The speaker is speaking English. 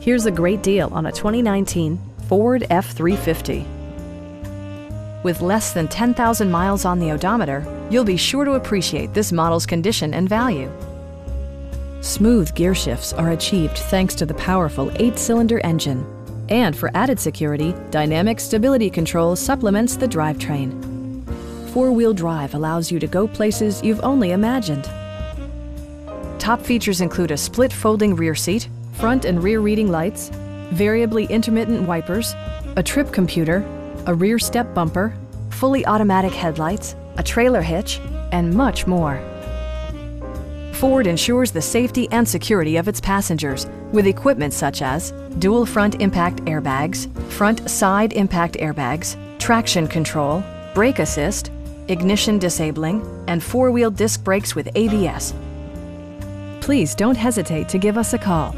Here's a great deal on a 2019 Ford F-350. With less than 10,000 miles on the odometer, you'll be sure to appreciate this model's condition and value. Smooth gear shifts are achieved thanks to the powerful 8-cylinder engine. And for added security, dynamic stability control supplements the drivetrain. Four-wheel drive allows you to go places you've only imagined. Top features include a split folding rear seat, front and rear reading lights, variably intermittent wipers, a trip computer, a rear step bumper, fully automatic headlights, a trailer hitch, and much more. Ford ensures the safety and security of its passengers with equipment such as dual front impact airbags, front side impact airbags, traction control, brake assist, ignition disabling, and four-wheel disc brakes with ABS. Please don't hesitate to give us a call.